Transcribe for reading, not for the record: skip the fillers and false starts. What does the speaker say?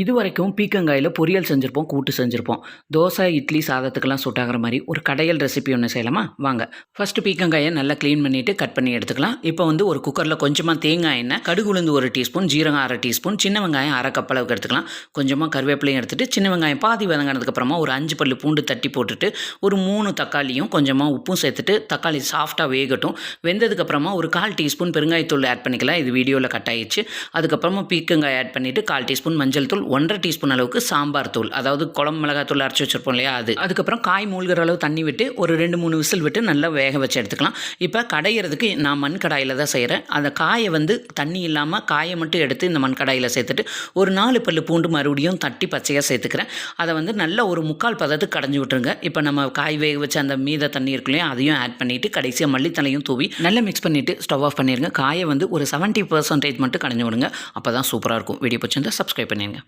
இதுவரைக்கும் பீர்க்கங்காயில பொரியல் செஞ்சிருப்போம், கூட்டு செஞ்சிருப்போம். தோசை, இட்லி, சாதத்துக்கெல்லாம் சூட் ஆகுற மாரி ஒரு கடையல் ரெசிபி ஒண்ணு செய்யலாமா? வாங்க. ஃபர்ஸ்ட்டு பீர்க்கங்காய நல்லா கிளீன் பண்ணிட்டு கட் பண்ணி எடுத்துக்கலாம். இப்போ வந்து ஒரு குக்கர்ல கொஞ்சமா தேங்காய் எண்ணெய், கடுகு உளுந்து 1 டீஸ்பூன், ஜீரகம் 1/2 டீஸ்பூன், சின்ன வெங்காயம் 1/2 கப் அளவுக்கு எடுத்துக்கலாம். கொஞ்சமா கருவேப்பிலையும் எடுத்துட்டு, சின்ன வெங்காயம் பாதி வதங்கினதுக்கு அப்புறமா ஒரு 5 பல்லு பூண்டு தட்டி போட்டுட்டு, ஒரு 3 தக்காளியும் கொஞ்சமா உப்பும் சேர்த்துட்டு, தக்காளி சாஃப்ட்டா வேகட்டும். வெந்ததுக்கு அப்புறமா ஒரு 1/4 டீஸ்பூன் பெருங்காயத்தூள் ஆட் பண்ணிக்கலாம். இது வீடியோல கட் ஆயிடுச்சு. அதுக்கப்புறமா பீர்க்கங்காய் ஆட் பண்ணிட்டு 1/4 டீஸ்பூன் மஞ்சள் தூள், 1/2 டீஸ்பூன் அளவுக்கு சாம்பார் தூள், அதாவது குழம்பு மிளகாய் தூள் அரைச்சி வச்சிருப்போம் இல்லையா அது. அதுக்கப்புறம் காய் மூழ்கிற அளவு தண்ணி விட்டு ஒரு 2-3 விசில் விட்டு நல்லா வேக வச்சு எடுத்துக்கலாம். இப்போ கடையிறதுக்கு நான் மண் கடாயில் தான் செய்கிறேன். அந்த காயை வந்து தண்ணி இல்லாமல் காயை மட்டும் எடுத்து இந்த மண் கடாயில் சேர்த்துட்டு ஒரு 4 பல்லு பூண்டு மறுபடியும் தட்டி பச்சையாக சேர்த்துக்கிறேன். அதை வந்து நல்லா ஒரு 3/4 பதத்துக்கு கடைஞ்சி விட்டுருங்க. இப்போ நம்ம காய் வேக வச்சு அந்த மீத தண்ணி இருக்கு இல்லையா, அதையும் ஆட் பண்ணிவிட்டு கடைசியாக மல்லித்தலையும் தூவி நல்லா மிக்ஸ் பண்ணிவிட்டு ஸ்டவ் ஆஃப் பண்ணிடுங்க. காயை வந்து ஒரு 70% மட்டும் கடைஞ்சி விடுங்க. அப்போ தான் சூப்பராக இருக்கும். வீடியோ பிடிச்சிருந்தா சப்ஸ்கிரைப் பண்ணிடுங்க.